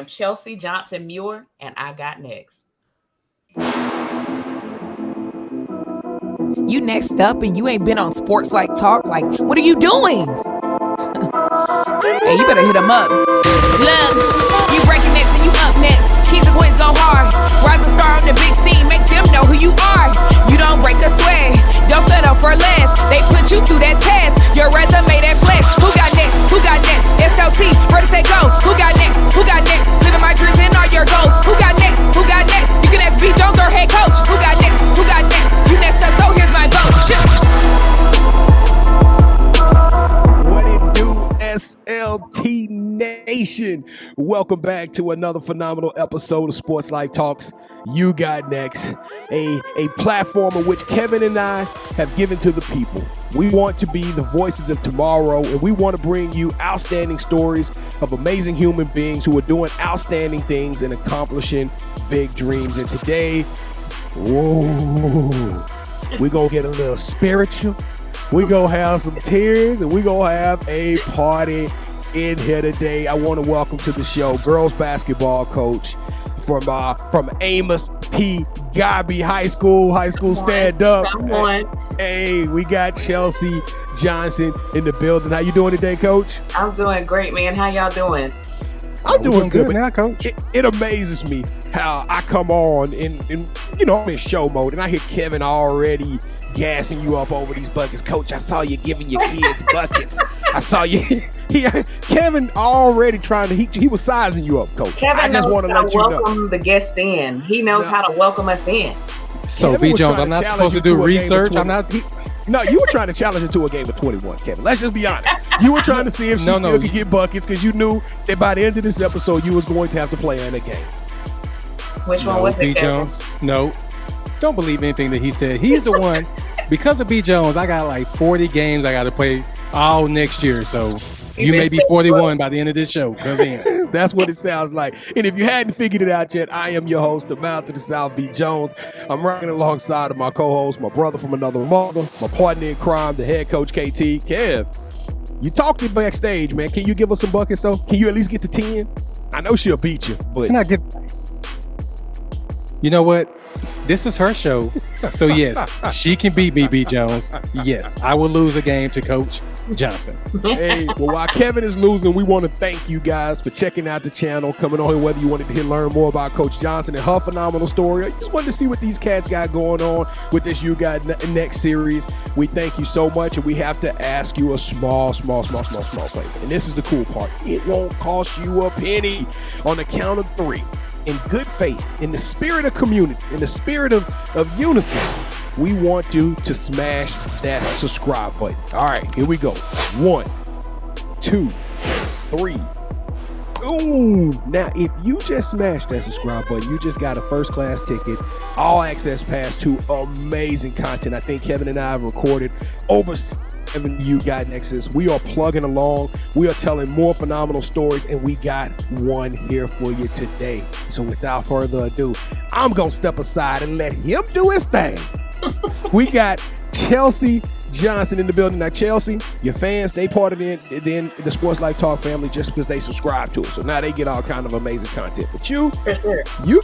Chelsea Johnson Muir, and I got next. You next up and you ain't been on Sports Like Talk. Like, what are you doing? Hey, you better hit them up. Look, you breaking next and you up next. Kings and queens go hard. Rise and star on the big scene. Make them know who you are. You don't break a sweat. Don't settle for less. They put you through that test. Your resume that flex. Who got next? Who got next? SLT, ready, say go. Who got next? Who got next? Living my dreams and all your goals. Who got next? Who got next? You can ask B. Jones or head coach. Who got next? Who got next? You next up, so here's my vote. What it do, SLT Nation? Welcome back to another phenomenal episode of Sports Like Talks. You got next, a platform in which Kevin and I have given to the people. We want to be the voices of tomorrow, and we want to bring you outstanding stories of amazing human beings who are doing outstanding things and accomplishing big dreams. And today, whoa, we're going to get a little spiritual. We're going to have some tears, and we're going to have a party in here today. I want to welcome to the show girls basketball coach from Amos P. Gabi High School stand up. Hey, we got Chelsea Johnson in the building. How you doing today, coach? I'm doing great, man. How y'all doing? I'm doing good now, coach. It amazes me how I come on and I'm in show mode and I hear Kevin already gassing you up over these buckets. Coach, I saw you giving your kids buckets. I saw you. Kevin already trying to, he was sizing you up, coach. Kevin I just want to let you know. Welcome the guest in. He knows how to welcome us in. So, Kevin B. Jones, I'm not supposed to do research. I'm not. No, you were trying to challenge her to a game of 21, Kevin. Let's just be honest. You were trying to see if she still could get buckets because you knew that by the end of this episode, you was going to have to play in a game. Which one was it, B. Kevin? Jones? No. Don't believe anything that he said. He's the one. Because of B. Jones, I got like 40 games I got to play all next year. So you may be 41 by the end of this show. That's what it sounds like. And if you hadn't figured it out yet, I am your host, the Mouth of the South, B. Jones. I'm rocking alongside of my co-host, my brother from another mother, my partner in crime, the head coach, KT. Kev, you talked to backstage, man. Can you give us some buckets, though? Can you at least get to 10? I know she'll beat you, but... Can I get... You know what? This is her show. So, yes, she can beat me, B. Jones. Yes, I will lose a game to Coach Johnson. Hey, well, while Kevin is losing, we want to thank you guys for checking out the channel, coming on here, whether you wanted to learn more about Coach Johnson and her phenomenal story, or you just wanted to see what these cats got going on with this You Got Next series. We thank you so much, and we have to ask you a small favor. And this is the cool part. It won't cost you a penny. On the count of 3. In good faith, in the spirit of community, in the spirit of unison, we want you to smash that subscribe button. All right, here we go. 1, 2, 3. Ooh, now if you just smashed that subscribe button, you just got a first class ticket, all access pass to amazing content. I think Kevin and I have recorded over 7 You Got Nexus. We are plugging along. We are telling more phenomenal stories, and we got one here for you today. So without further ado, I'm going to step aside and let him do his thing. We got Chelsea Johnson in the building. Now, Chelsea, your fans, they part of the Sports Like Talk family just because they subscribe to us. So now they get all kind of amazing content. But you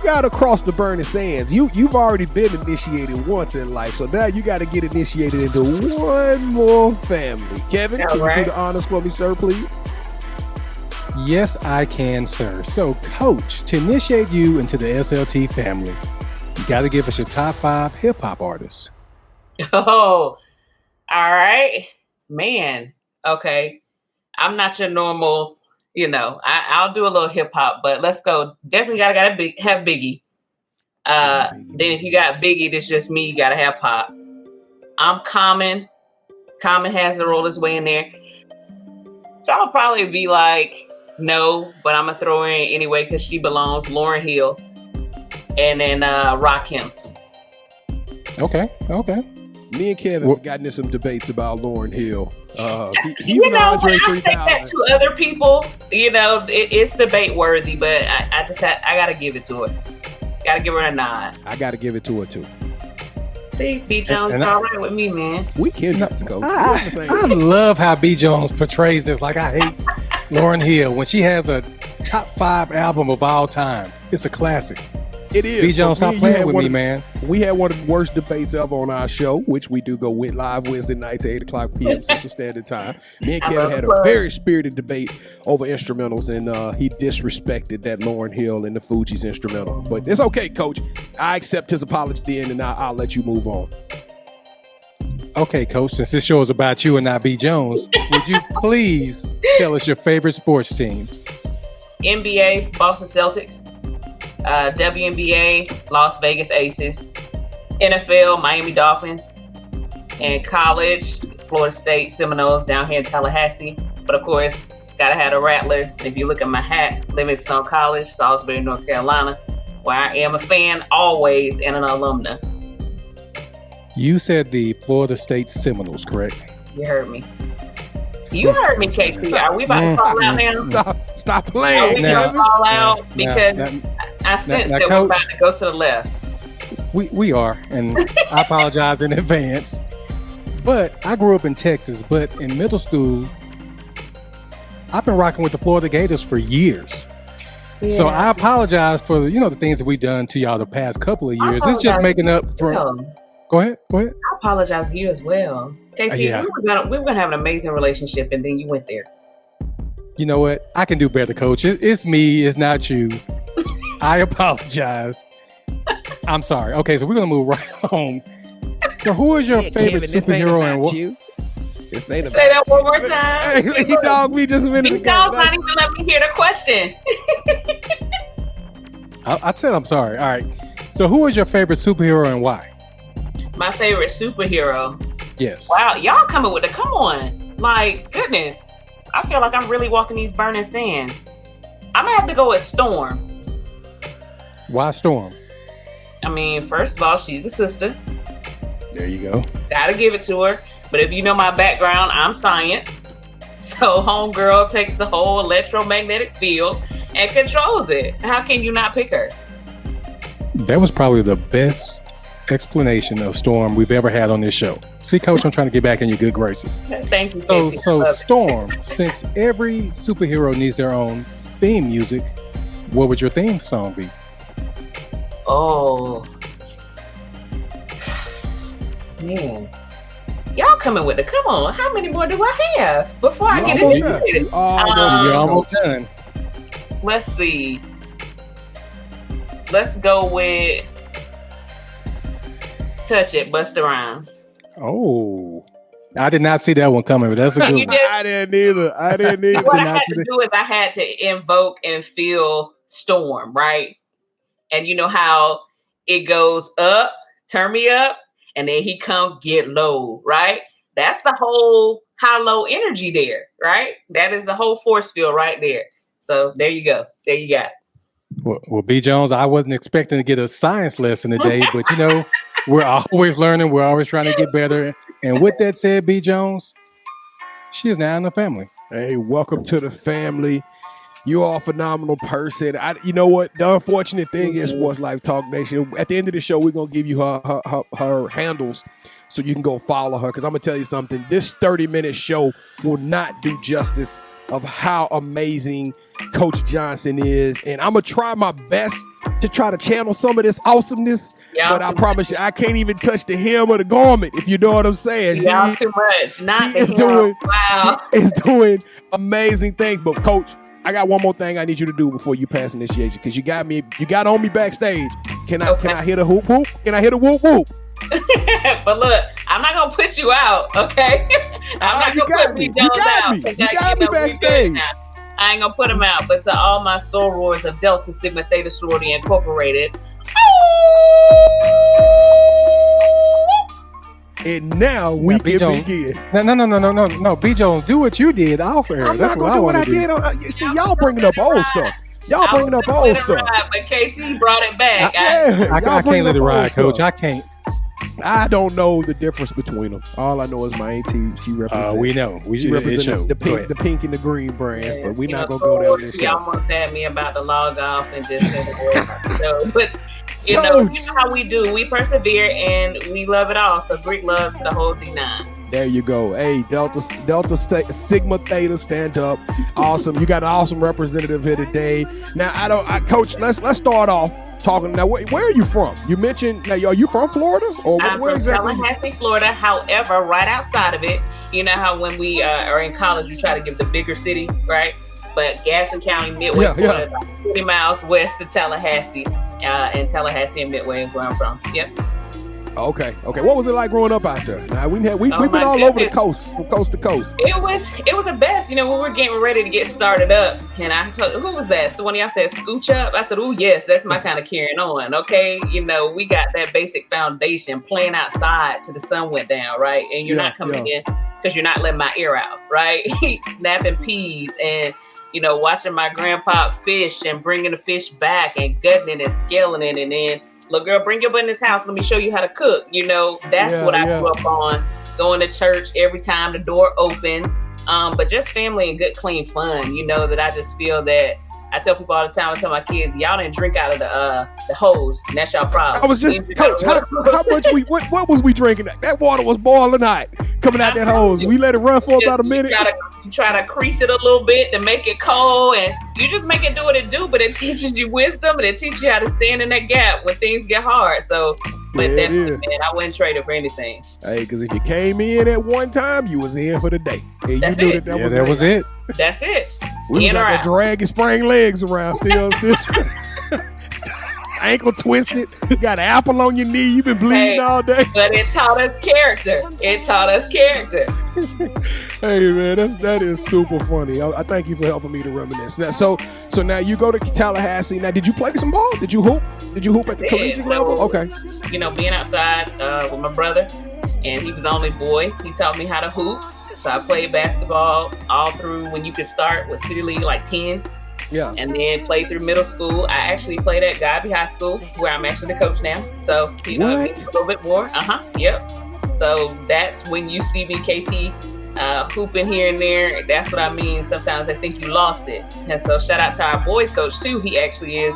got to cross the burning sands. You've already been initiated once in life. So now you got to get initiated into one more family. Kevin, can you do the honors for me, sir, please? Yes, I can, sir. So, Coach, to initiate you into the SLT family, you got to give us your top 5 hip-hop artists. Oh, all right, man. Okay, I'm not your normal, I'll do a little hip hop, but let's go. Definitely gotta have Biggie. Then if you got Biggie, that's just me. You gotta have Pop. I'm Common. Common has to roll his way in there. So I'll probably be like, no, but I'm gonna throw her in anyway because she belongs. Lauryn Hill, and then Rakim. Okay. Me and Kevin have gotten in some debates about Lauryn Hill. He's an I Andre 3000. say that to other people, it's debate worthy, but I gotta give it to her. Gotta give her a nod. I gotta give it to her too. See, B. Jones is all right with me, man. We kindreds, Coach. I love how B. Jones portrays this. Like, I hate Lauryn Hill when she has a top 5 album of all time. It's a classic. It is. B. Jones, stop playing with me, man. We had one of the worst debates ever on our show, which we do go with live Wednesday nights at 8 o'clock p.m. Central Standard Time. Me and Kevin had a very spirited debate over instrumentals, and he disrespected that Lauryn Hill and the Fugees instrumental. But it's okay, Coach. I accept his apology then, and I'll let you move on. Okay, Coach, since this show is about you and not B. Jones, would you please tell us your favorite sports teams? NBA, Boston Celtics. WNBA, Las Vegas Aces. NFL, Miami Dolphins. And college, Florida State Seminoles down here in Tallahassee. But of course, gotta have the Rattlers. If you look at my hat, Livingstone College, Salisbury, North Carolina, where I am a fan always and an alumna. You said the Florida State Seminoles, correct? You heard me. You heard me, KT. Are we about to fall out now? Stop playing. Are we going to fall out? Because I sense that we're about to go to the left. We are, and I apologize in advance. But I grew up in Texas, but in middle school, I've been rocking with the Florida Gators for years. Yeah. So I apologize for, the things that we've done to y'all the past couple of years. It's just making up for... Go ahead. I apologize to you as well. KT, we were gonna have an amazing relationship, and then you went there. You know what? I can do better, Coach. It's me. It's not you. I apologize. I'm sorry. Okay, so we're gonna move right on. So, who is your favorite superhero and what? Say that one more time. Hey, he dogged me just a minute ago. He dogged not even let me hear the question. I said I'm sorry. All right. So, who is your favorite superhero and why? My favorite superhero. Yes. Wow, y'all coming with come on. My goodness. I feel like I'm really walking these burning sands. I'm gonna have to go with Storm. Why Storm? I mean, first of all, she's a sister. There you go. Gotta give it to her. But if you know my background, I'm science. So homegirl takes the whole electromagnetic field and controls it. How can you not pick her? That was probably the best explanation of Storm we've ever had on this show. See, Coach, I'm trying to get back in your good graces. Thank you. So Storm, since every superhero needs their own theme music, what would your theme song be? Oh, man. Y'all coming with come on. How many more do I have before I get into it? You're almost done. Let's see. Let's go with Touch It, Busta Rhymes. Oh, I did not see that one coming, but that's a good one. I didn't either. What I had to do is I had to invoke and feel Storm, right? And you know how it goes up, turn me up, and then he comes get low, right? That's the whole high-low energy there, right? That is the whole force field right there. So there you go. There you got it. Well, B. Jones, I wasn't expecting to get a science lesson today, but we're always learning. We're always trying to get better. And with that said, B. Jones, she is now in the family. Hey, welcome to the family. You are a phenomenal person. You know what? The unfortunate thing is Sports Life Talk Nation. At the end of the show, we're going to give you her handles so you can go follow her. Because I'm going to tell you something. This 30-minute show will not do justice of how amazing Coach Johnson is. And I'm going to try my best to try to channel some of this awesomeness. But I promise you, I can't even touch the hem of the garment, if you know what I'm saying. Y'all too much. She is doing amazing things. But, Coach, I got one more thing I need you to do before you pass initiation, because you got on me backstage. Can I hit a hoop hoop? Can I hit a whoop whoop? But look, I'm not gonna put you out, okay? I'm not gonna put me down. You got me backstage. I ain't gonna put him out. But to all my sorors of Delta Sigma Theta Sorority Incorporated. And now we can begin. No. B. Jones, do what you did off air. I'm not gonna do what I did. See, y'all bringing up old stuff. Y'all bringing up old stuff. But KT brought it back. I can't let it ride, Coach. I can't. I don't know the difference between them. All I know is my team. She represents. We know. She represents the pink and the green brand. Yeah, but we're not gonna go there with this. Y'all almost had me about to log off and just but you know how we do. We persevere and we love it all. So Greek love to the whole D9. There you go. Hey, Sigma Theta, stand up. Awesome. You got an awesome representative here today. Now, Coach, let's start off talking. Now, where are you from? You mentioned, now, are you from Florida? Or I'm where from exactly? Tallahassee, Florida. However, right outside of it, you know how when we are in college, you try to give the bigger city, right? But Gaston County, Midway, Florida, is like 20 miles west of Tallahassee. And Tallahassee and Midway is where I'm from. Yep. Okay. What was it like growing up out there? Now we've been all over the coast, from coast to coast. It was the best. You know, when we were getting ready to get started up, and I told, who was that? So when y'all said scooch up, I said, oh yes, that's my kind of carrying on. Okay, you know, we got that basic foundation, playing outside till the sun went down, right? And you're not coming in because you're not letting my ear out, right? Snapping peas and, you know, watching my grandpa fish and bringing the fish back and gutting it and scaling it, and then, look, girl, bring your butt in this house. Let me show you how to cook. You know, that's what I grew up on. Going to church every time the door opened. But just family and good, clean fun. You know, that I just feel that I tell people all the time, I tell my kids, y'all didn't drink out of the hose, and that's y'all problem. I was just, Coach, how much what was we drinking? That water was boiling hot coming out that hose. We let it run for about a minute. You try to crease it a little bit to make it cold, and you just make it do what it do, but it teaches you wisdom, and it teaches you how to stand in that gap when things get hard. So, but that's it, man. I wouldn't trade it for anything. Hey, because if you came in at one time, you was in for the day. And that's you knew it. that was it. That's it. We was out there dragging sprang legs around still. Ankle twisted. You got an apple on your knee. You've been bleeding all day. But it taught us character. Hey man, that is super funny. I thank you for helping me to reminisce. Now, so now you go to Tallahassee. Now, did you play some ball? Did you hoop? Did you hoop at the collegiate level? Okay. You know, being outside with my brother, and he was the only boy. He taught me how to hoop. So I played basketball all through when you could start with City League like 10. Yeah. And then played through middle school. I actually played at Godby High School, where I'm actually the coach now. So a little bit more. Yep. So that's when you see me, KT, hooping here and there. That's what I mean. Sometimes I think you lost it. And so shout out to our boys coach too. He actually is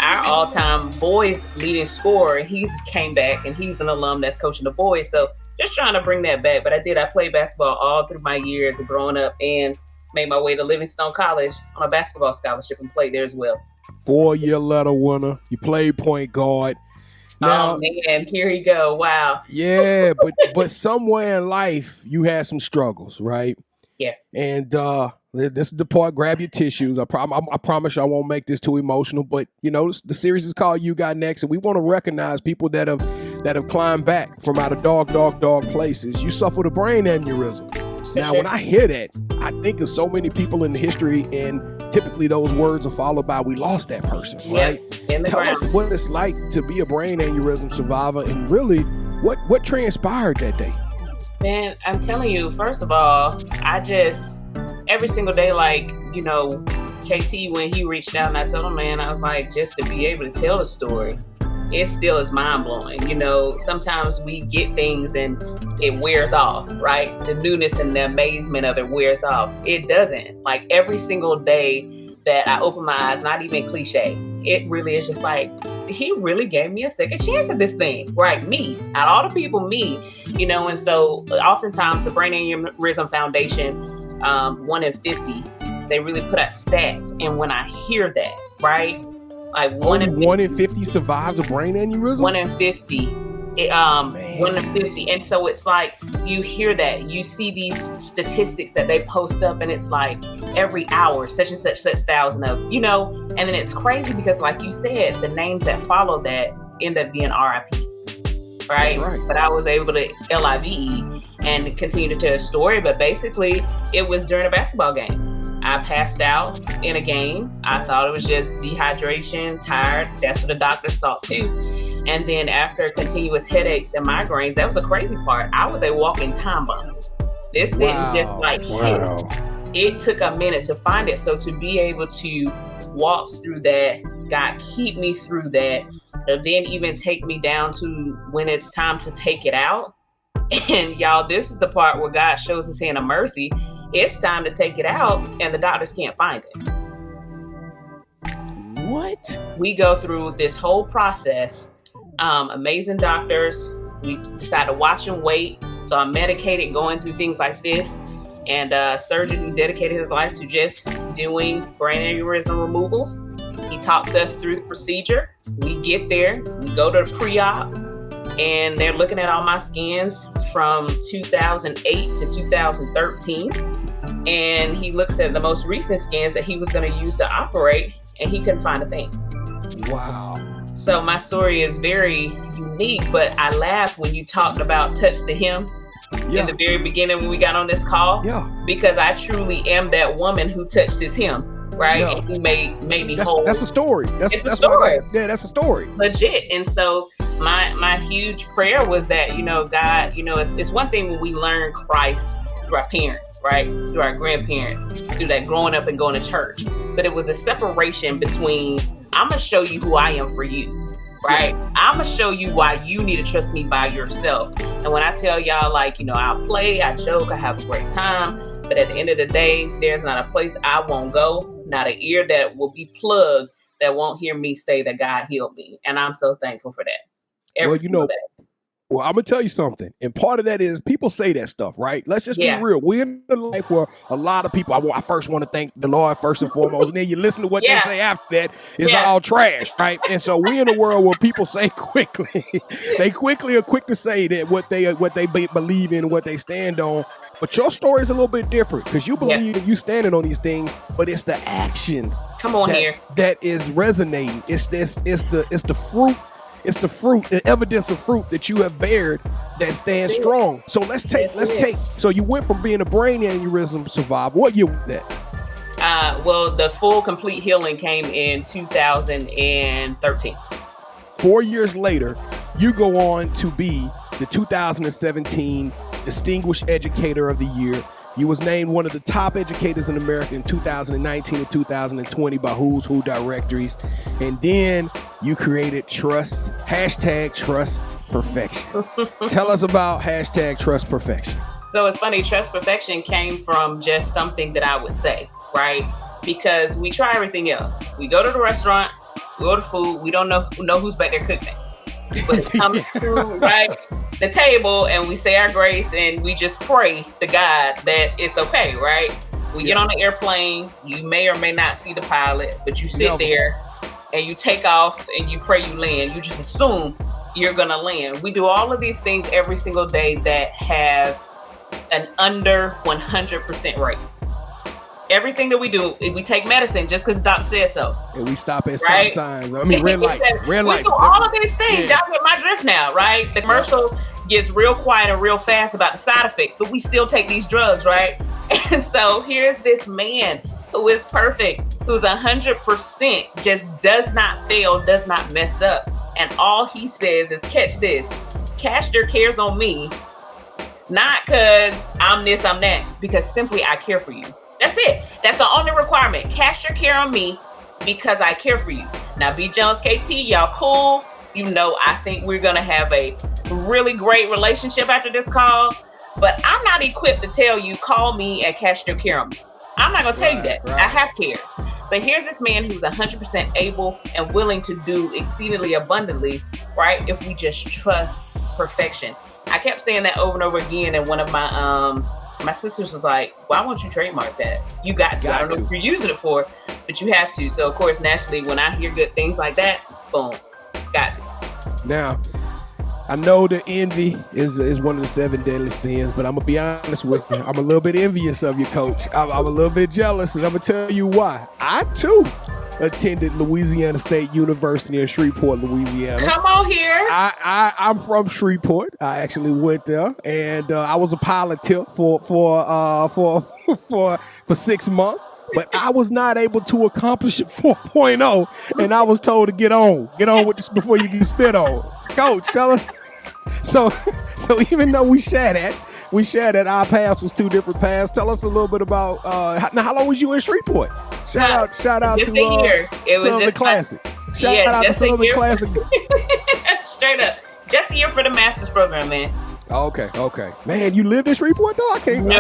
our all-time boys leading scorer. He came back and he's an alum that's coaching the boys. So just trying to bring that back. But I played basketball all through my years of growing up and made my way to Livingstone College on a basketball scholarship and played there as well. 4-year letter winner. You played point guard. Now, oh man, here you go. Wow. Yeah, but somewhere in life you had some struggles, right? Yeah. And this is the part. Grab your tissues. I promise you I won't make this too emotional. But you know, the series is called You Got Next, and we want to recognize people that have climbed back from out of dark places. You suffered a brain aneurysm. Now, when I hear that, I think of so many people in history, and typically those words are followed by "we lost that person." Right? Tell us what it's like to be a brain aneurysm survivor, and really what transpired that day. Man, I'm telling you, first of all, I just every single day, like, you know, KT, when he reached out and I told him, man, I was like, just to be able to tell the story, it still is mind-blowing. You know, sometimes we get things and it wears off, right? The newness and the amazement of it wears off. It doesn't. Like, every single day that I open my eyes, not even cliche, it really is just like, he really gave me a second chance at this thing, right? Me, out of all the people, me, you know. And so oftentimes the Brain Aneurysm Foundation, 1 in 50, they really put out stats. And when I hear that, right? Like 1 in 50 survives a brain aneurysm? 1 in 50. 1 in 50. And so it's like, you hear that, you see these statistics that they post up, and it's like every hour, such and such thousand of, you know, and then it's crazy because, like you said, the names that follow that end up being RIP. Right? But I was able to LIVE and continue to tell a story. But basically, it was during a basketball game. I passed out in a game. I thought it was just dehydration, tired. That's what the doctors thought too. And then after continuous headaches and migraines, that was the crazy part. I was a walking time bomb. This didn't just like hit. It took a minute to find it. So to be able to waltz through that, God keep me through that, and then even take me down to when it's time to take it out. And y'all, this is the part where God shows his hand of mercy. It's time to take it out, and the doctors can't find it. What? We go through this whole process. Amazing doctors, We decided to watch and wait. So I'm medicated, going through things like this. And a surgeon who dedicated his life to just doing brain aneurysm removals. He talked us through the procedure. We get there, we go to the pre-op, and they're looking at all my scans from 2008 to 2013. And he looks at the most recent scans that he was going to use to operate, and he couldn't find a thing. Wow. So my story is very unique, but I laughed when you talked about touch the hem in the very beginning when we got on this call. Yeah. Because I truly am that woman who touched his hem, right? Yeah. And he made me whole. That's a story. That's a story. That's a story. Legit. And so my huge prayer was that, God, it's one thing when we learn Christ through our parents, right? Through our grandparents, through that growing up and going to church. But it was a separation between, I'm going to show you who I am for you, right? I'm going to show you why you need to trust me by yourself. And when I tell y'all, like, I'll play, I joke, I have a great time. But at the end of the day, there's not a place I won't go, not an ear that will be plugged that won't hear me say that God healed me. And I'm so thankful for that. Every single day. Well, I'm gonna tell you something, and part of that is people say that stuff, right? Let's just be real. We're in a life where a lot of people. I first want to thank the Lord first and foremost, and then you listen to what they say after that. It's all trash, right? And so we're in a world where people say quickly, they quickly are quick to say that what they believe in, what they stand on. But your story is a little bit different because you believe that you standing on these things, but it's the actions. Come on here. That is resonating. It's the fruit. It's the fruit, the evidence of fruit that you have bared that stands strong. So let's take. So you went from being a brain aneurysm survivor. What year was that? Well, the full complete healing came in 2013. 4 years later, you go on to be the 2017 Distinguished Educator of the Year. You was named one of the top educators in America in 2019 and 2020 by Who's Who directories. And then you created Trust Perfection. Tell us about Trust Perfection. So it's funny, Trust Perfection came from just something that I would say, right? Because we try everything else. We go to the restaurant, we order food, we don't know who's back there cooking. But it comes through, right, the table, and we say our grace, and we just pray to God that it's okay, right? We get on the airplane, you may or may not see the pilot, but you sit there and you take off and you pray you land. You just assume you're gonna land. We do all of these things every single day that have an under 100% rate. Everything that we do, we take medicine just because the doctor says so. And we stop at stop signs. I mean, red lights. Red lights. We do all of these things. Y'all get my drift now, right? The commercial gets real quiet and real fast about the side effects, but we still take these drugs, right? And so here's this man who is perfect, who's 100%, just does not fail, does not mess up. And all he says is, catch this, cast your cares on me, not because I'm this, I'm that, because simply I care for you. That's it. That's the only requirement. Cast your care on me because I care for you. Now, B. Jones, KT, y'all cool. I think we're going to have a really great relationship after this call. But I'm not equipped to tell you, call me and cast your care on me. I'm not going to tell you that. Right. I have cares. But here's this man who's 100% able and willing to do exceedingly abundantly, right? If we just trust perfection. I kept saying that over and over again. And one of my sisters was like, why won't you trademark that? You got to. I don't know what you're using it for, but you have to. So, of course, naturally, when I hear good things like that, boom, got to. Now, I know that envy is one of the 7 deadly sins, but I'm going to be honest with you. I'm a little bit envious of you, Coach. I'm a little bit jealous, and I'm going to tell you why. I, too, attended Louisiana State University in Shreveport, Louisiana. Come on here. I'm from Shreveport. I actually went there, and I was a pilot tip for 6 months. But I was not able to accomplish it 4.0, and I was told to get on with this before you get spit on. Coach, tell us. So even though we shared that our paths was 2 different paths. Tell us a little bit about how long was you in Shreveport? Shout out to Southern Classic. Shout out to Southern Classic. Straight up, just a year for the master's program, man. Okay. Man, you lived in Shreveport though? I can't. No.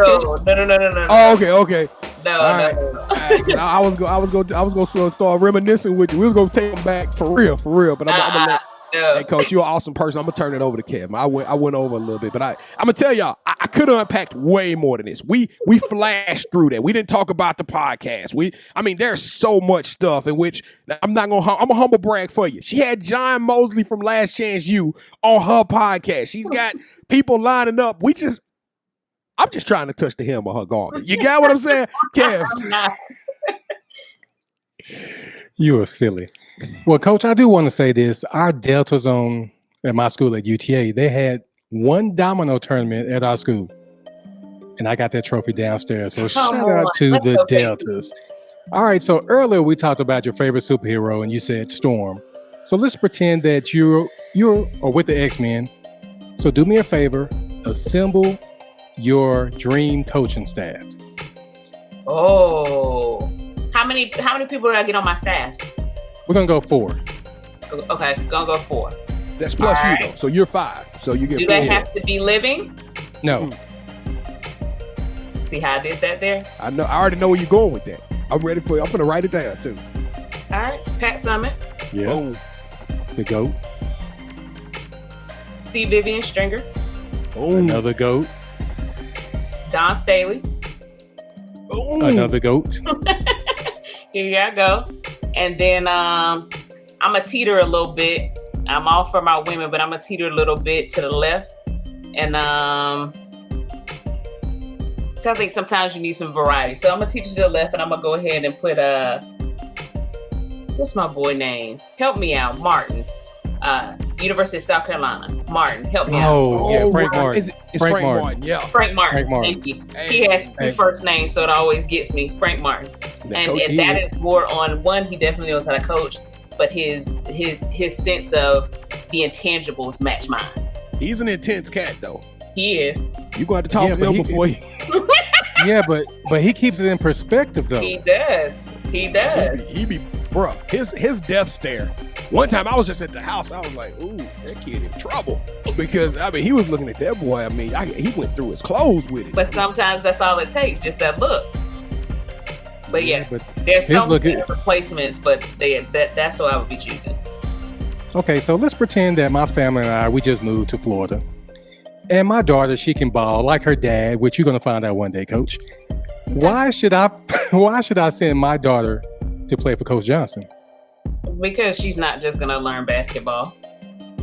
Oh, okay. No. I was going to start reminiscing with you. We was going to take them back for real. But I'm gonna Yeah. Hey, Coach, you're an awesome person. I'm gonna turn it over to Kev. I went over a little bit, but I'm gonna tell y'all, I could have unpacked way more than this. We flashed through that. We didn't talk about the podcast. There's so much stuff in which I'm a humble brag for you. She had John Mosley from Last Chance U on her podcast. She's got people lining up. I'm just trying to touch the hem of her garment. You got what I'm saying, Kev? You are silly. Well, Coach, I do want to say this. Our Delta Zone at my school at UTA, they had one domino tournament at our school. And I got that trophy downstairs. So shout out to the Deltas. All right, so earlier we talked about your favorite superhero and you said Storm. So let's pretend that you're with the X-Men. So do me a favor, assemble your dream coaching staff. Oh. How many people did I get on my staff? We're gonna go 4. Okay, gonna go 4. That's plus All you right. though. So you're 5. So you get Do 4. they have to be living? No. See how I did that there? I know. I already know where you're going with that. I'm ready for you. I'm gonna write it down too. All right, Pat Summit, Yeah. Boom. The GOAT. C. Vivian Stringer, Boom. Another GOAT. Don Staley. Boom. Another GOAT. Here I go. And then I'm a teeter a little bit. I'm all for my women, but I'm a teeter a little bit to the left. And I think sometimes you need some variety. So I'm gonna teeter to the left, and I'm gonna go ahead and put what's my boy name? Help me out, Martin. University of South Carolina. Martin, help me out. Oh, yeah, Frank right. Martin. It's Frank Martin. Yeah. Frank Martin. Frank Martin. Thank you. Hey. He has 2 first names, so it always gets me. Frank Martin. And that is more on one. He definitely knows how to coach, but his sense of the intangibles match mine. He's an intense cat though. He is. You going to talk to him before you. Yeah, but he keeps it in perspective though. He does. He does. He be bruh. His death stare. One time I was just at the house. I was like, ooh, that kid in trouble. Because he was looking at that boy. He went through his clothes with it. But sometimes that's all it takes, just that look. But yeah, but there's his some look replacements, but that's what I would be choosing. Okay, so let's pretend that my family and we just moved to Florida. And my daughter, she can ball like her dad, which you're gonna find out one day, Coach. Why should I send my daughter to play for Coach Johnson? Because she's not just going to learn basketball.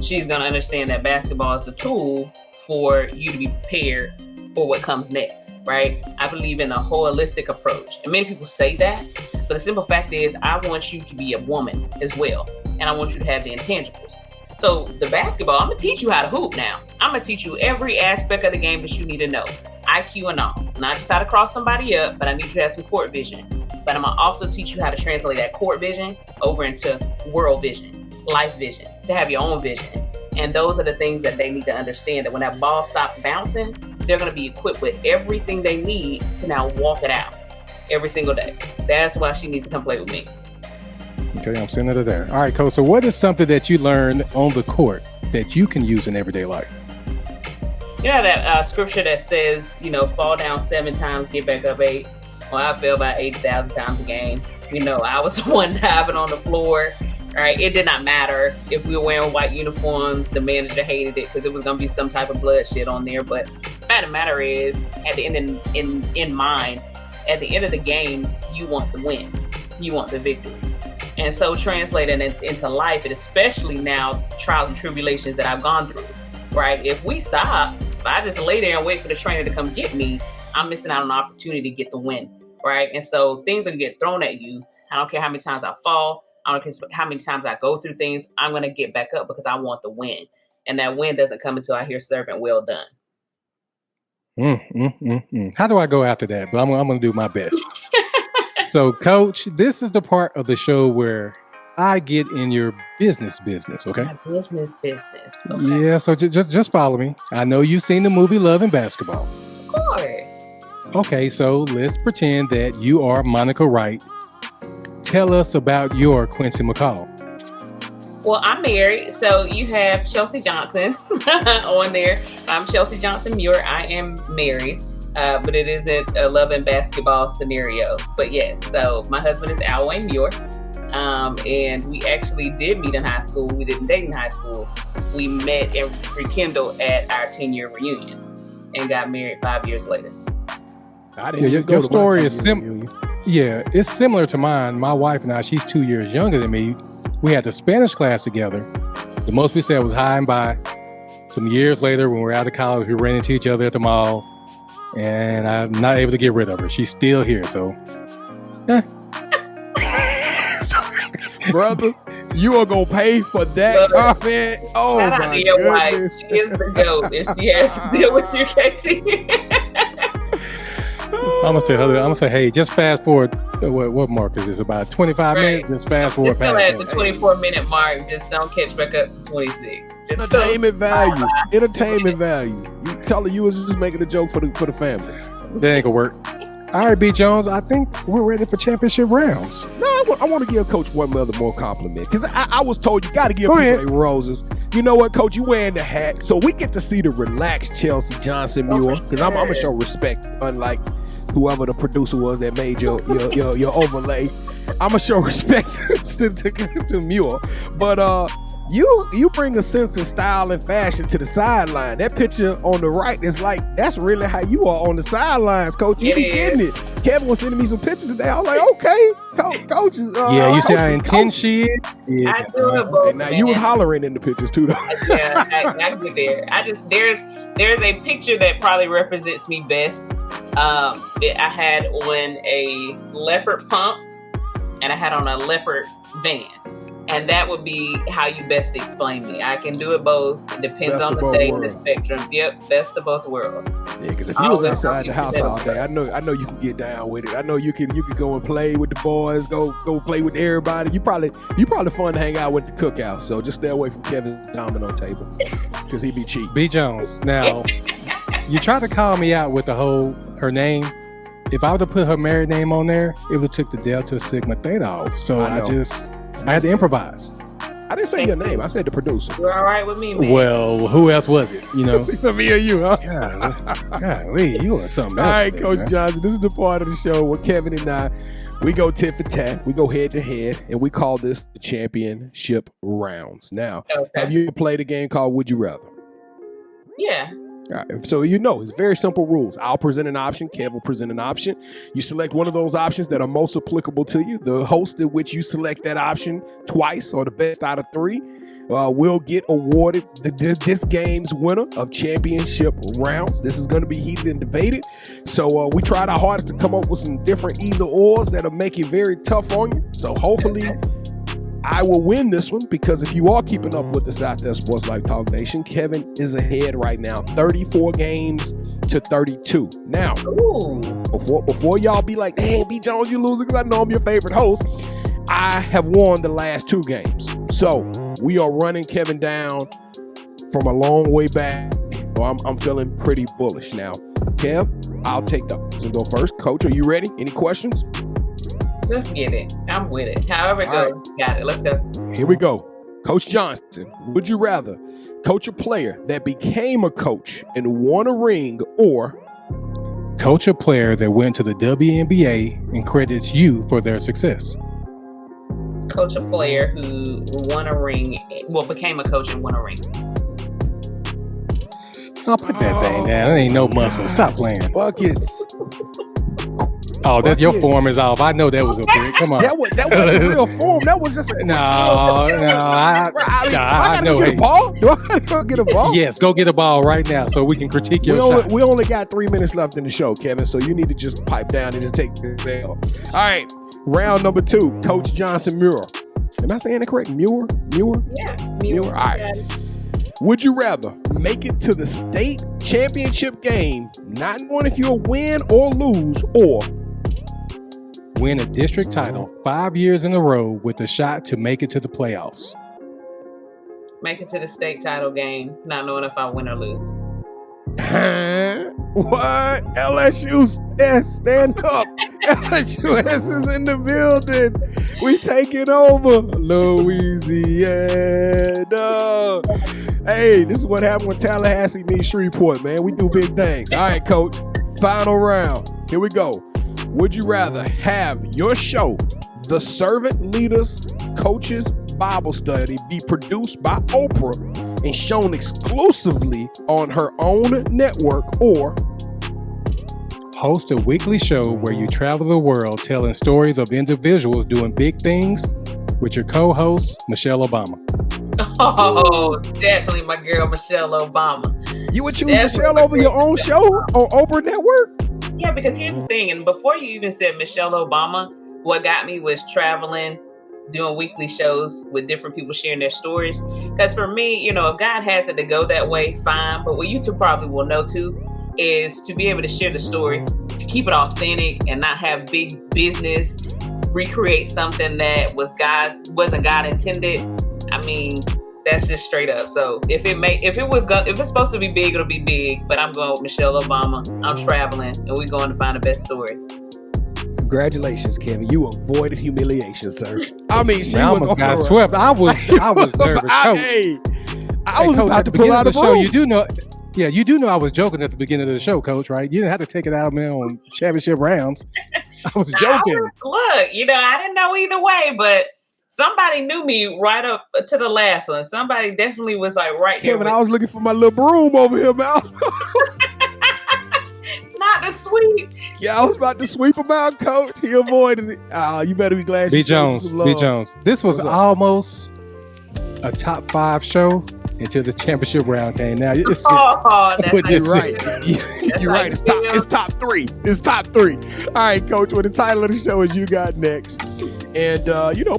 She's going to understand that basketball is a tool for you to be prepared for what comes next, right? I believe in a holistic approach. And many people say that, but the simple fact is I want you to be a woman as well. And I want you to have the intangibles. So the basketball, I'm going to teach you how to hoop now. I'm going to teach you every aspect of the game that you need to know. IQ and all. Not just how to cross somebody up, but I need you to have some court vision. But I'm going to also teach you how to translate that court vision over into world vision, life vision, to have your own vision. And those are the things that they need to understand, that when that ball stops bouncing, they're going to be equipped with everything they need to now walk it out every single day. That's why she needs to come play with me. Okay, I'm sending it there. All right, Coach. So what is something that you learned on the court that you can use in everyday life? You know that scripture that says, fall down 7 times, get back up 8. Well, I fell about 80,000 times a game. I was the one diving on the floor. Right? It did not matter if we were wearing white uniforms. The manager hated it because it was going to be some type of bloodshed on there. But the fact of the matter is, at the end in mind, at the end of the game, you want the win. You want the victory. And so translating it into life, and especially now trials and tribulations that I've gone through, right? If we stop, if I just lay there and wait for the trainer to come get me, I'm missing out on an opportunity to get the win, right? And so things are going to get thrown at you. I don't care how many times I fall. I don't care how many times I go through things. I'm going to get back up because I want the win. And that win doesn't come until I hear servant well done. How do I go after that? But I'm going to do my best. So, Coach, this is the part of the show where I get in your business, okay? My business. Okay. Yeah, so just follow me. I know you've seen the movie Love and Basketball. Of course. Okay, so let's pretend that you are Monica Wright. Tell us about your Quincy McCall. Well, I'm married, so you have Chelsea Johnson on there. I'm Chelsea Johnson Muir. I am married. But it isn't a love and basketball scenario. But yes, so my husband is Alwyn Muir. And we actually did meet in high school. We didn't date in high school. We met and rekindled at our 10-year reunion and got married 5 years later. I didn't even go your to story my is 10-year reunion. Yeah, it's similar to mine. My wife and I, she's 2 years younger than me. We had the Spanish class together. The most we said was hi and bye. Some years later, when we were out of college, we ran into each other at the mall, and I'm not able to get rid of her. She's still here, so. Brother, you are gonna pay for that comment. Oh Shout out my to your goodness. wife. She is the GOAT. If she has to deal with you, KT. I'm gonna say, hey, just fast forward. What mark is this? About 25 minutes. Just fast forward Still past at that. the 24-minute mark. Just don't catch back up to 26. Just Entertainment value. Entertainment value. You tell her you was just making a joke for the family. That ain't gonna work. All right, B. Jones, I think we're ready for championship rounds. No, I want to give Coach one other more compliment because I was told you got to give Go people ahead. their roses. You know what, Coach? You wearing the hat, so we get to see the relaxed Chelsea Johnson Muir because I'm gonna show respect, unlike whoever the producer was that made your overlay. I'm gonna show respect to Muir, but you bring a sense of style and fashion to the sideline. That picture on the right is like that's really how you are on the sidelines, Coach. You be getting it. Kevin was sending me some pictures today. I was like, okay, Coach is. Yeah, you see how intense coach. she is? Yeah. I do it both. And now you was hollering in the pictures too, though. Yeah, I get there. There's a picture that probably represents me best. I had on a leopard pump and I had on a leopard van. And that would be how you best explain me. I can do it both. It depends Best on of the both day and the worlds. spectrum. Yep, best of both worlds. Yeah, because if you was inside the house all day, I know you can get down with it. I know you can go and play with the boys, go play with everybody. You probably fun to hang out with the cookout. So just stay away from Kevin's domino table because he be cheap. B. Jones. Now, you tried to call me out with her name. If I would have put her married name on there, it would have took the Delta Sigma Theta off. So I had to improvise. I didn't say your name. I said the producer. You're all right with me, man. Well, who else was it? You know. It's either me or you, huh? Golly, you want something else. All right, today, Coach man. Johnson. This is the part of the show where Kevin and I, we go tit for tat. We go head to head, and we call this the championship rounds. Now, have you played a game called Would You Rather? Yeah. All right, so it's very simple rules. I'll present an option. Kev will present an option. You select one of those options that are most applicable to you. The host at which you select that option twice or the best out of three will get awarded this game's winner of championship rounds. This is going to be heated and debated. So we tried our hardest to come up with some different either ors that'll make it very tough on you. So hopefully I will win this one because if you are keeping up with the South There Sports Life Talk Nation, Kevin is ahead right now, 34 games to 32. Now, before y'all be like, "Hey, B. Jones, you losing," because I know I'm your favorite host. I have won the last two games, so we are running Kevin down from a long way back. So I'm feeling pretty bullish now. Kev, I'll take those and go first. Coach, are you ready? Any questions? Let's get it. I'm with it. However it goes, got it. Let's go. Here we go. Coach Johnson, would you rather coach a player that became a coach and won a ring or coach a player that went to the WNBA and credits you for their success? Coach a player who won a ring, became a coach and won a ring. I'll put that thing down. That ain't no muscle. Stop playing. Buckets? Oh, that's your form is off. I know that was a period. Come on. That wasn't a real form. That was just a No, I gotta know. get Hey. a ball. Do I gotta go get a ball? Yes, go get a ball right now so we can critique your shot. We only got 3 minutes left in the show, Kevin. So you need to just pipe down and just take this thing off. All right, round number 2. Coach Johnson Muir. Am I saying it correct? Muir? Yeah. Muir. All right. Would you rather make it to the state championship game, not knowing if you'll win or lose, or win a district title 5 years in a row with a shot to make it to the playoffs? Make it to the state title game, not knowing if I win or lose. What? LSU, stand up. LSUS is in the building. We taking over Louisiana. Hey, this is what happened when Tallahassee meets Shreveport, man. We do big things. All right, Coach. Final round. Here we go. Would you rather have your show, The Servant Leaders Coaches Bible Study be produced by Oprah and shown exclusively on her own network, or host a weekly show where you travel the world telling stories of individuals doing big things with your co-host, Michelle Obama. Oh, definitely my girl, Michelle Obama. You would choose Michelle over your own show on Oprah Network? Yeah, because here's the thing, and before you even said Michelle Obama, what got me was traveling, doing weekly shows with different people sharing their stories. Because for me, if God has it to go that way, fine. But what you two probably will know too is to be able to share the story, to keep it authentic and not have big business recreate something that wasn't God intended. I mean, that's just straight up. So if it's supposed to be big, it'll be big. But I'm going with Michelle Obama. I'm traveling, and we're going to find the best stories. Congratulations, Kevin. You avoided humiliation, sir. I mean, she almost got swept. I was nervous, Coach. I was Coach, about to pull out the show. ball. You do know I was joking at the beginning of the show, Coach, right? You didn't have to take it out of me on championship rounds. I was joking. I didn't know either way, but somebody knew me right up to the last one. Somebody definitely was like right there. Kevin, I was looking for my little broom over here, man. Not the sweep. Yeah, I was about to sweep him out, Coach. He avoided it. You better be glad. B. Jones. This was almost a top 5 show until the championship round came. Now it's that's right. You're right. It's top 3. It's top 3. All right, Coach. Well, the title of the show is You Got Next. And,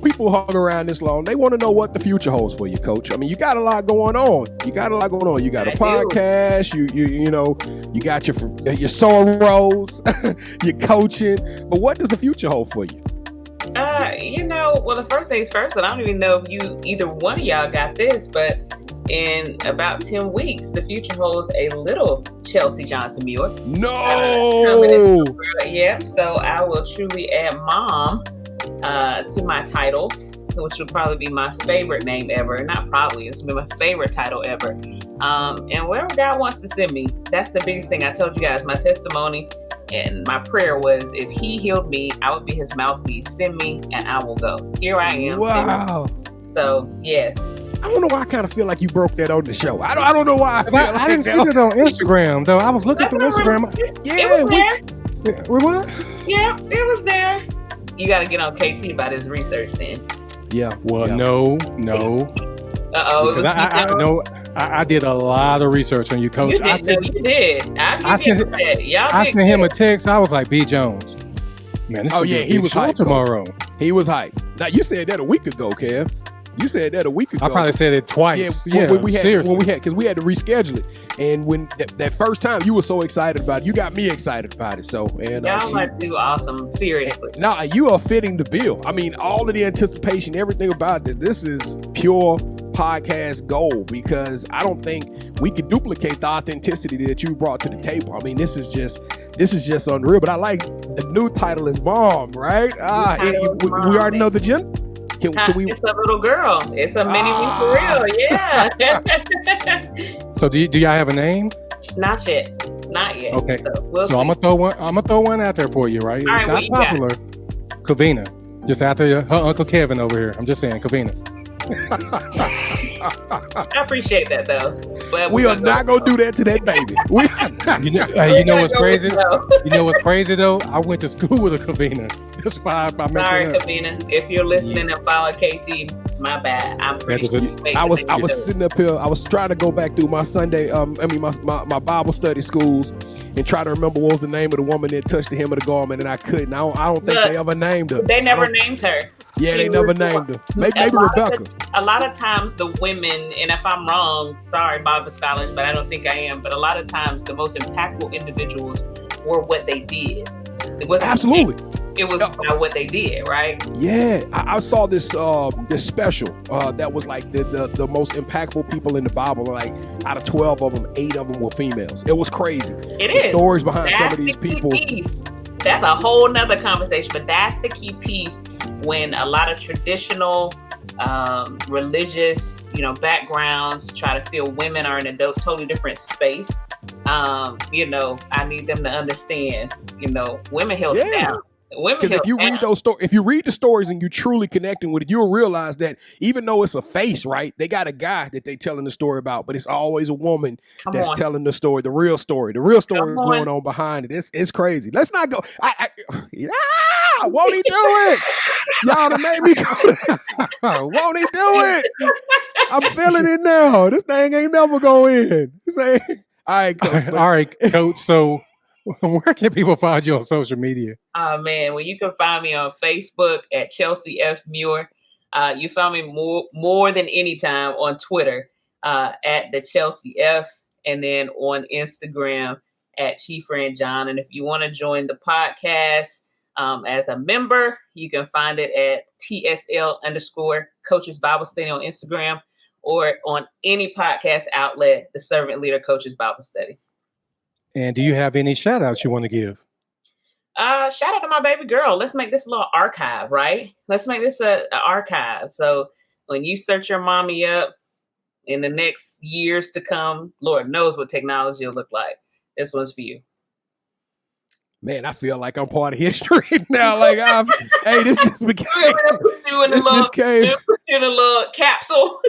people hung around this long. They want to know what the future holds for you, Coach. I mean, you got a lot going on. You got a podcast. You got your Soros, your coaching. But what does the future hold for you? Well, the first things first, and I don't even know if either one of y'all got this, but in about 10 weeks, the future holds a little Chelsea Johnson Muir. No! Yeah, so I will truly add mom to my titles, which will probably be my favorite name ever. Not probably, it's been my favorite title ever. And wherever God wants to send me, that's the biggest thing. I told you guys, my testimony and my prayer was, if he healed me, I would be his mouthpiece. Send me and I will go. Here I am. Wow. So, yes. I don't know why I kind of feel like you broke that on the show. I don't know why I didn't see it on Instagram, though. I was looking through Instagram. It was there. It was? Yeah, it was there. You got to get on KT about his research then. Yeah. Well, no. Uh-oh. I did a lot of research on you, Coach. You did. I sent him a text. I was like, B. Jones. Man, he was hyped tomorrow. He was hyped. Now, you said that a week ago, Kev. You said that a week ago. I probably said it twice. When we had because we had to reschedule it. And when that first time, you were so excited about it. You got me excited about it. So y'all might do awesome. Seriously. No, you are fitting the bill. I mean, all of the anticipation, everything about it. This is pure podcast gold, because I don't think we could duplicate the authenticity that you brought to the table. I mean, this is just unreal. But I like the new title is Mom, right? We already know the gender. Can we? It's a little girl. It's a mini me for real. Yeah. So do y'all have a name? Not yet. Okay. So I'm gonna throw one out there for you, right? All it's right, not popular. Kavina, just after her Uncle Kevin over here. I'm just saying, Kavina. I appreciate that though. But we are not gonna do that to that baby. You know what's crazy? You know what's crazy though? I went to school with a Kavina. That's why I mentioned Sorry, that. Kavina. If you're listening and follow KT, my bad. I'm pretty sure I was sitting up here. I was trying to go back through my Sunday. My Bible study schools and try to remember what was the name of the woman that touched the hem of the garment, and I couldn't. I don't think they ever named her. They never named her. Yeah, they never named her. Maybe Rebecca. A lot of times the women, and if I'm wrong, sorry, Bible scholars, but I don't think I am, but a lot of times the most impactful individuals were what they did. It wasn't absolutely. It was about what they did, right? Yeah, I saw this special that was like the most impactful people in the Bible. Like out of 12 of them, 8 of them were females. It was crazy. It is. Stories behind some of these people. That's a whole nother conversation, but that's the key piece when a lot of traditional religious, backgrounds try to feel women are in a totally different space. I need them to understand, women held it down. Women Because if you read those stories, if you read the stories and you truly connecting with it, you'll realize that even though it's a face, right? They got a guy that they telling the story about, but it's always a woman that's telling the story, the real story. The real story is going on behind it. It's crazy. Let's not go. Won't he do it? Y'all done made me go. Won't he do it? I'm feeling it now. This thing ain't never going in. All right, Coach. All right, Coach. So where can people find you on social media? Oh, man. Well, you can find me on Facebook at Chelsea F. Muir. You find me more than any time on Twitter at the Chelsea F, and then on Instagram at Chief Friend John. And if you want to join the podcast as a member, you can find it at TSL_Coaches Bible Study on Instagram, or on any podcast outlet, the Servant Leader Coaches Bible Study. And do you have any shout outs you want to give? Shout out to my baby girl. Let's make this a little archive, right? Let's make this an archive. So when you search your mommy up in the next years to come, Lord knows what technology will look like. This one's for you. Man, I feel like I'm part of history now. Like, hey, this just became. This just came. Put you in a little capsule.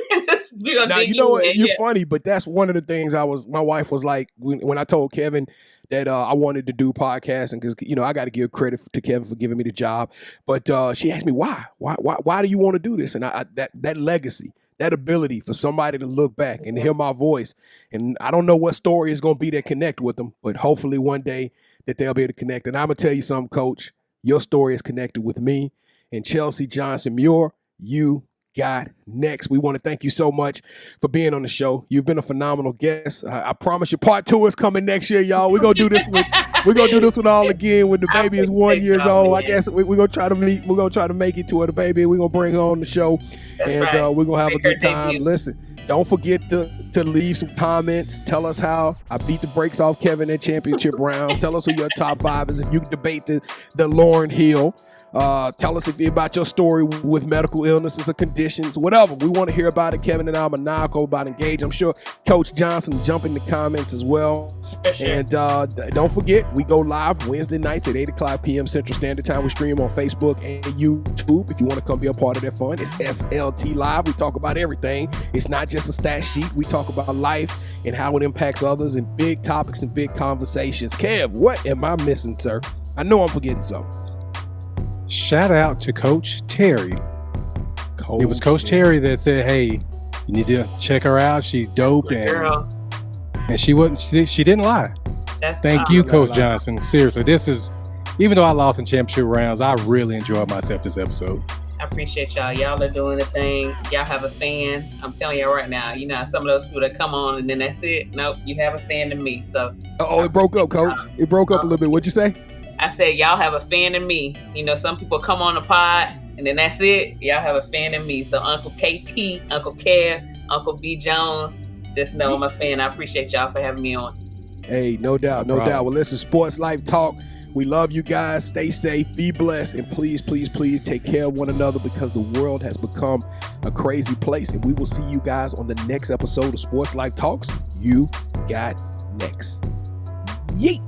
Now, you know what? You're funny, but that's one of the things my wife was like, when I told Kevin that I wanted to do podcasting, because, I got to give credit to Kevin for giving me the job. But she asked me, why do you want to do this? And that legacy, that ability for somebody to look back and hear my voice. And I don't know what story is going to be that connect with them, but hopefully one day that they'll be able to connect. And I'm going to tell you something, Coach. Your story is connected with me and Chelsea Johnson Muir. You got next. We want to thank you so much for being on the show. You've been a phenomenal guest. I promise you, part 2 is coming next year, y'all. We're gonna do this with all again when the baby is 1 year old. I guess we're gonna try to meet. We're gonna try to make it to her, the baby. We're gonna bring her on the show, we're gonna have a good time. Listen, don't forget to leave some comments. Tell us how I beat the brakes off Kevin in championship rounds. Tell us who your top 5 is. If you can debate the Lauryn Hill. Tell us about your story with medical illnesses or conditions, whatever. We want to hear about it. Kevin and I are maniacal about engage. I'm sure Coach Johnson jump in the comments as well. Sure. And don't forget, we go live Wednesday nights at 8 o'clock p.m. Central Standard Time. We stream on Facebook and YouTube. If you want to come be a part of that fun, it's SLT Live. We talk about everything. It's not just a stat sheet. We talk about life and how it impacts others and big topics and big conversations. Kev, what am I missing, sir? I know I'm forgetting something. Shout out to Coach Terry. It was Coach Terry that said, "Hey, you need to check her out. She's dope." And she didn't lie. Thank you, Coach Johnson. Seriously, this is, even though I lost in championship rounds, I really enjoyed myself this episode. I appreciate y'all. Y'all are doing the thing. Y'all have a fan. I'm telling y'all right now, some of those people that come on and then that's it. Nope, you have a fan in me. So. It broke up, Coach. It broke up a little bit. What'd you say? I said, y'all have a fan in me. Some people come on the pod and then that's it. Y'all have a fan in me. So Uncle KT, Uncle Kev, Uncle B Jones, just know I'm a fan. I appreciate y'all for having me on. Hey, no doubt. Well, listen, Sports Life Talk. We love you guys. Stay safe, be blessed, and please, please, please take care of one another, because the world has become a crazy place. And we will see you guys on the next episode of Sports Life Talks. You got next. Yeet.